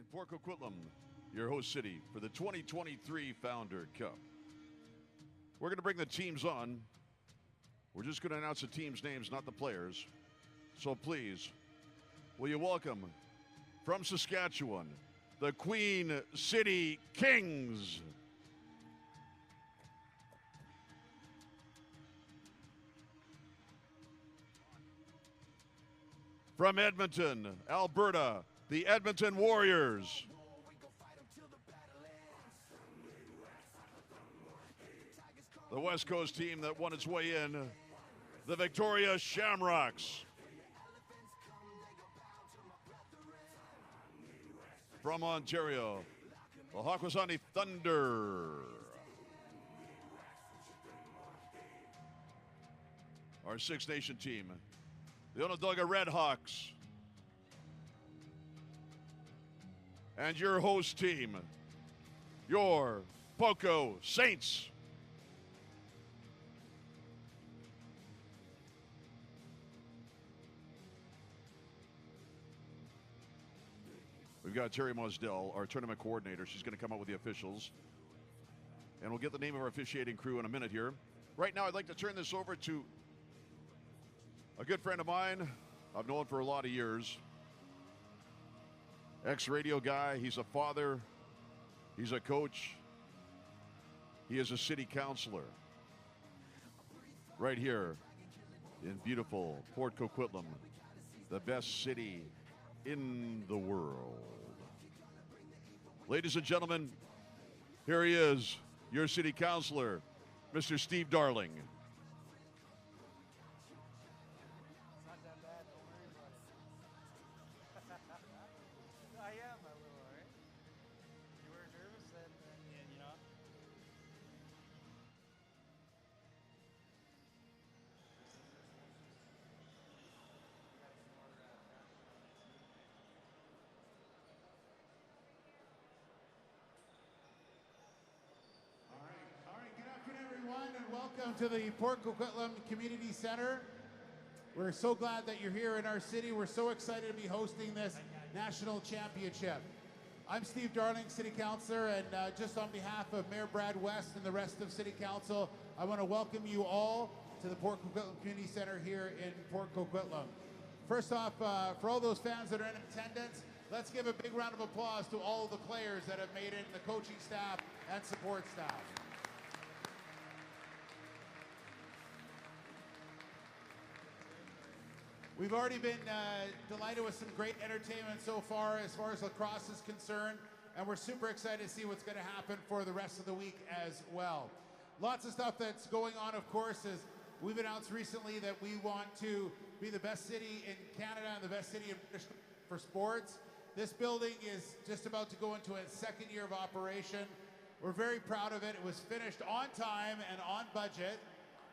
in Port Coquitlam, your host city for the 2023 Founder Cup. We're going to bring the teams on. We're just going to announce the teams' names, not the players. So please, will you welcome from Saskatchewan, the Queen City Kings. From Edmonton, Alberta, the Edmonton Warriors. The West Coast team that won its way in, the Victoria Shamrocks. From Ontario, the Hakwasani Thunder. Our Six Nation team, the Onondaga Redhawks. And your host team, your Poco Saints. We've got Terry Mosdell, our tournament coordinator. She's going to come out with the officials. And we'll get the name of our officiating crew in a minute here. Right now, I'd like to turn this over to a good friend of mine. I've known for a lot of years. Ex-radio guy. He's a father. He's a coach. He is a city councilor. Right here in beautiful Port Coquitlam, the best city in the world. Ladies and gentlemen, here he is, your city councilor, Mr. Steve Darling. It's not that bad, don't worry about it. I am a little, right? You were nervous and you know. All right, good afternoon, everyone, and welcome to the Port Coquitlam Community Center. We're so glad that you're here in our city. We're so excited to be hosting this national championship. I'm Steve Darling, City Councilor, and just on behalf of Mayor Brad West and the rest of City Council, I want to welcome you all to the Port Coquitlam Community Center here in Port Coquitlam. First off, for all those fans that are in attendance, let's give a big round of applause to all of the players that have made it, the coaching staff and support staff. We've already been delighted with some great entertainment so far as lacrosse is concerned, and we're super excited to see what's going to happen for the rest of the week as well. Lots of stuff that's going on, of course, is we've announced recently that we want to be the best city in Canada and the best city for sports. This building is just about to go into its second year of operation. We're very proud of it. It was finished on time and on budget,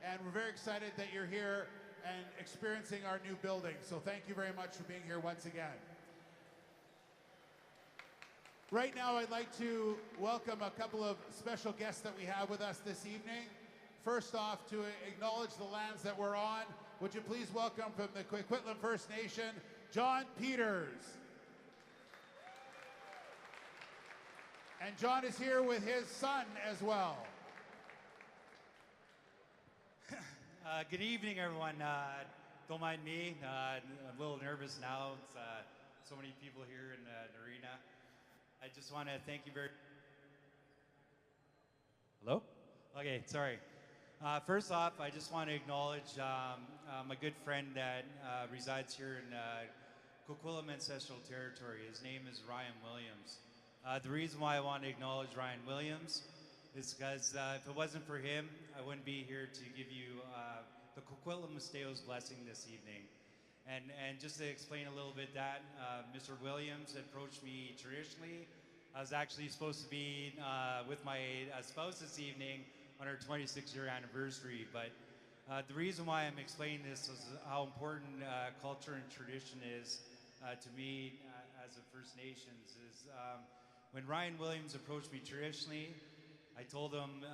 and we're very excited that you're here and experiencing our new building. So thank you very much for being here once again. Right now, I'd like to welcome a couple of special guests that we have with us this evening. First off, to acknowledge the lands that we're on, would you please welcome from the Coquitlam First Nation, John Peters. And John is here with his son as well. Good evening, everyone. Don't mind me. I'm a little nervous now. It's so many people here in the arena. I just want to thank you very. Hello? Okay, sorry. First off, I just want to acknowledge my good friend that resides here in Coquitlam Ancestral Territory. His name is Ryan Williams. The reason why I want to acknowledge Ryan Williams is because if it wasn't for him, I wouldn't be here to give you the Coquitlam Musteo's blessing this evening. And just to explain a little bit that, Mr. Williams approached me traditionally. I was actually supposed to be with my spouse this evening on our 26-year anniversary, but the reason why I'm explaining this is how important culture and tradition is to me as a First Nations. When Ryan Williams approached me traditionally, I told him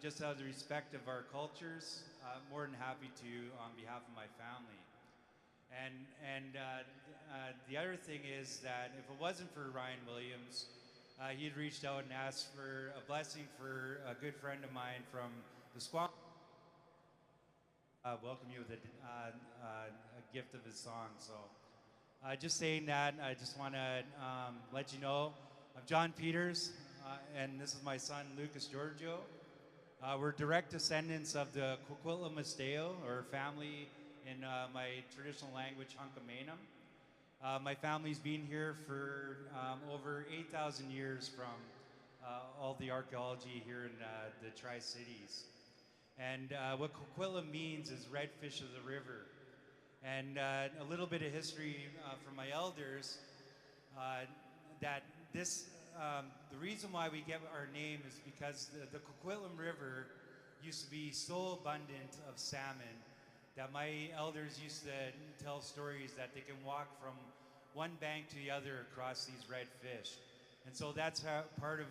just out of the respect of our cultures, more than happy to on behalf of my family. And the other thing is that if it wasn't for Ryan Williams, he'd reached out and asked for a blessing for a good friend of mine from the Squam. Welcome you with a gift of his song. So just saying that, I just want to let you know I'm John Peters, and this is my son Lucas Giorgio. We're direct descendants of the Coquitlam Masteo, or family in my traditional language, Hunkamanum. My family's been here for over 8,000 years from all the archaeology here in the Tri-Cities. And what Coquitlam means is red fish of the river. And a little bit of history from my elders, that this, the reason why we get our name is because the Coquitlam River used to be so abundant of salmon that my elders used to tell stories that they can walk from one bank to the other across these red fish. And so that's part of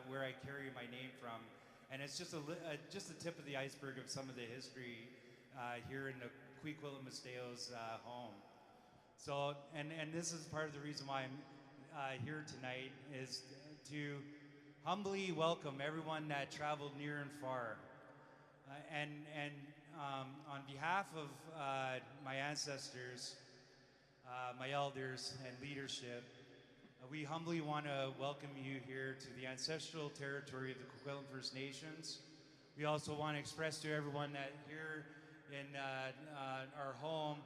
where I carry my name from. And it's just just the tip of the iceberg of some of the history here in the Coquitlam Masteo's home. So, and this is part of the reason why I'm here tonight, is to humbly welcome everyone that traveled near and far. And on behalf of my ancestors, my elders, and leadership, we humbly want to welcome you here to the ancestral territory of the Coquitlam First Nations. We also want to express to everyone that here in our home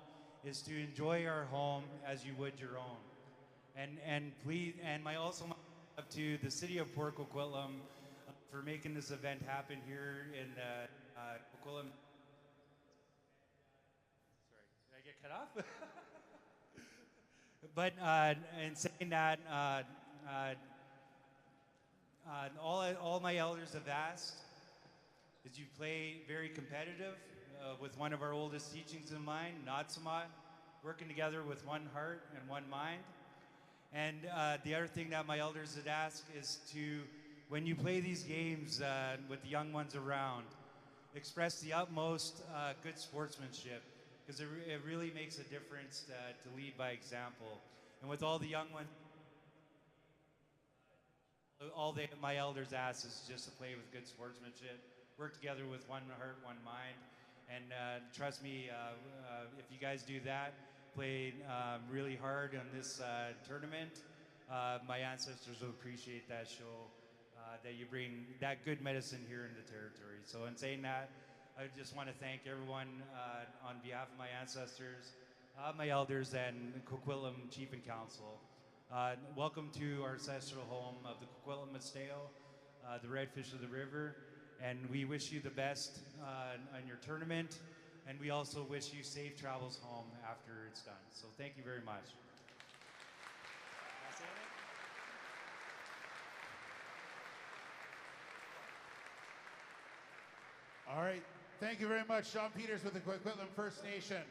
is to enjoy our home as you would your own. And please, and my also up to the city of Port Coquitlam for making this event happen here in Coquitlam. Sorry, did I get cut off? But in saying that, all my elders have asked is you play very competitive with one of our oldest teachings in mind, Natsamat, working together with one heart and one mind. And the other thing that my elders had asked is to, when you play these games with the young ones around, express the utmost good sportsmanship, because it really makes a difference to lead by example. And with all the young ones, all my elders ask is just to play with good sportsmanship, work together with one heart, one mind. And trust me, if you guys do that, play really hard on this tournament, my ancestors will appreciate that show, that you bring that good medicine here in the territory. So in saying that, I just want to thank everyone on behalf of my ancestors, my elders, and Coquitlam Chief and Council. Welcome to our ancestral home of the Coquitlam Masteo, the red fish of the river, and we wish you the best on your tournament, and we also wish you safe travels home after it's done. So thank you very much. All right. Thank you very much, Sean Peters with the Coquitlam First Nation.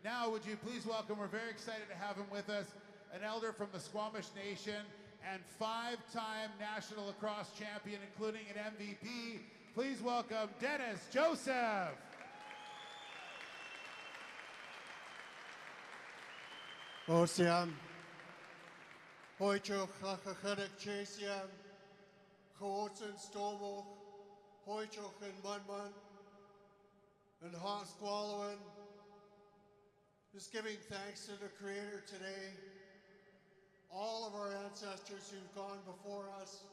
Now, would you please welcome, we're very excited to have him with us, an elder from the Squamish Nation and 5-time national lacrosse champion, including an MVP. Please welcome Dennis Joseph. Osiam, Hoicho Chachachedek Chasiam, Hootsen Stomo, Hoicho and Munmun, and Hosquallowan. Just giving thanks to the Creator today, all of our ancestors who've gone before us.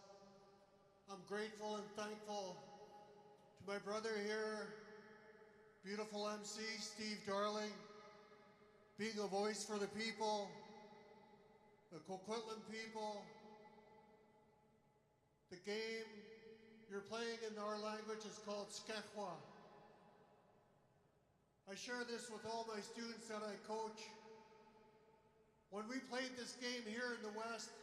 I'm grateful and thankful to my brother here, beautiful MC Steve Darling, being a voice for the people, the Coquitlam people. The game you're playing in our language is called Skechwa. I share this with all my students that I coach. When we played this game here in the West,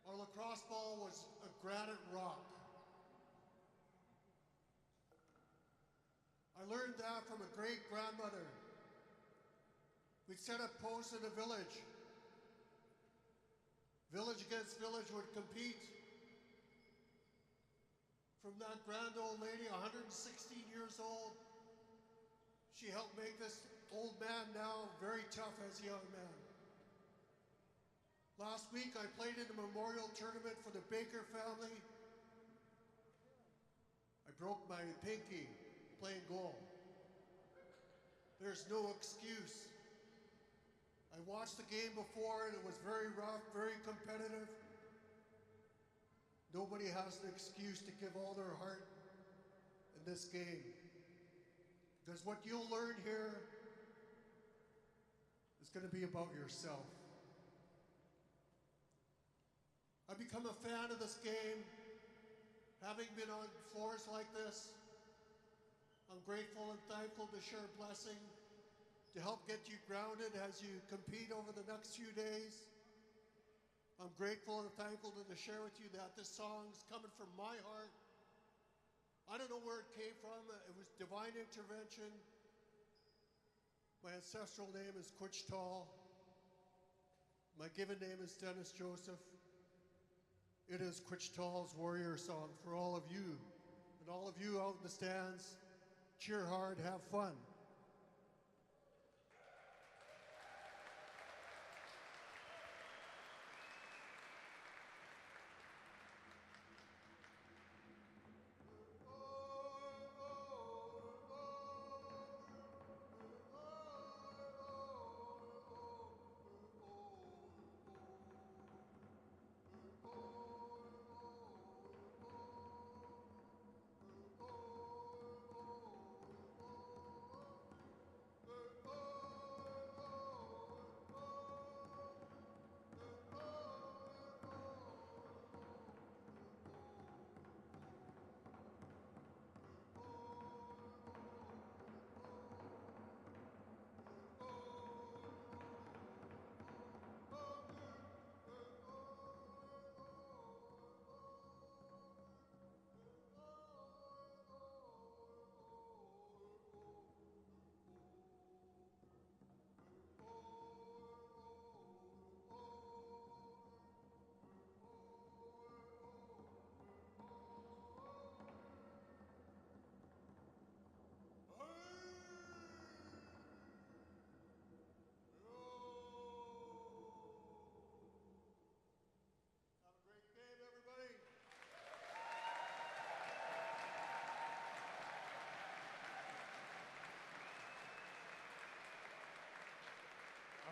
our lacrosse ball was a granite rock. I learned that from a great grandmother. We'd set up posts in the village. Village against village would compete. From that grand old lady, 116 years old, She helped make this old man now very tough as a young man. Last week I played in a memorial tournament for the Baker family. I broke my pinky playing goal. There's no excuse. I watched the game before and it was very rough, very competitive. Nobody has an excuse to give all their heart in this game. Because what you'll learn here is going to be about yourself. I've become a fan of this game, having been on floors like this. I'm grateful and thankful to share a blessing to help get you grounded as you compete over the next few days. I'm grateful and thankful to share with you that this song's coming from my heart. I don't know where it came from. It was divine intervention. My ancestral name is Quichtal. My given name is Dennis Joseph. It is Quichtal's warrior song for all of you. And all of you out in the stands, cheer hard, have fun.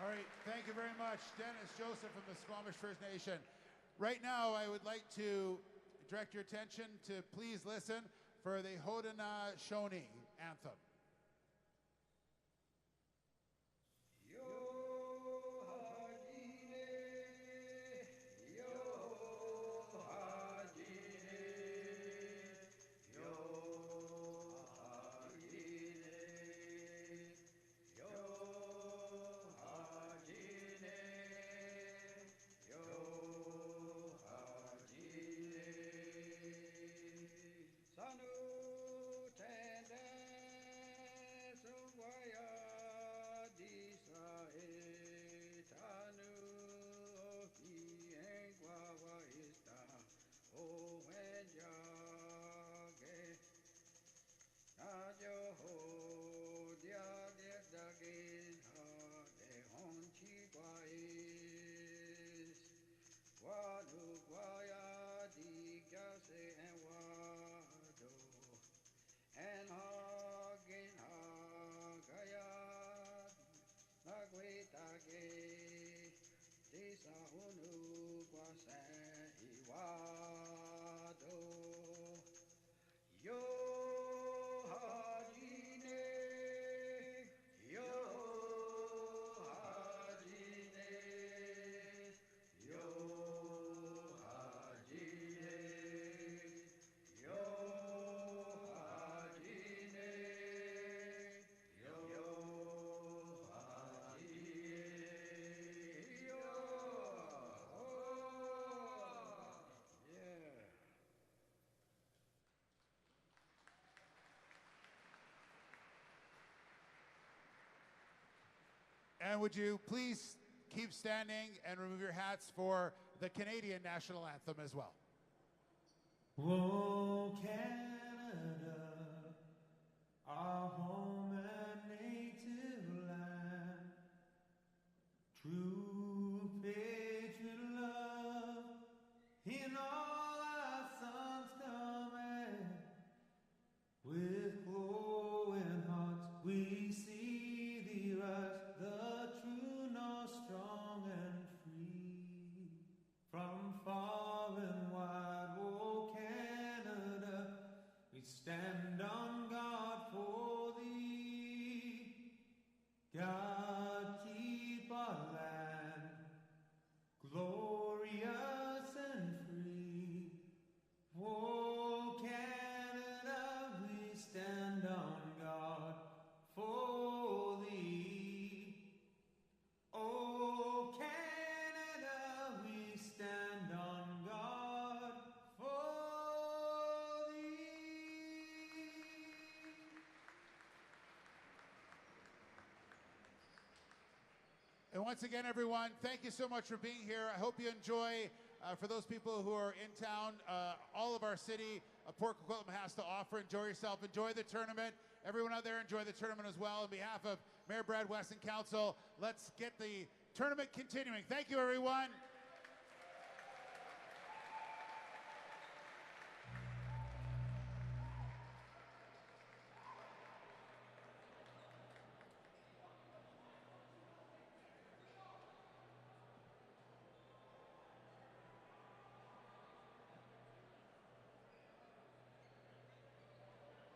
All right, thank you very much, Dennis Joseph from the Squamish First Nation. Right now, I would like to direct your attention to please listen for the Haudenosaunee anthem. And would you please keep standing and remove your hats for the Canadian national anthem as well. Oh, Canada, our home and stand on God for thee. God keep our land glorious and free. For Canada we stand on God for thee. Oh Canada we stand on God for thee. And once again, everyone, thank you so much for being here. I hope you enjoy, for those people who are in town, all of our city, Port Coquitlam has to offer. Enjoy yourself. Enjoy the tournament. Everyone out there, enjoy the tournament as well. On behalf of Mayor Brad West and Council, let's get the tournament continuing. Thank you, everyone.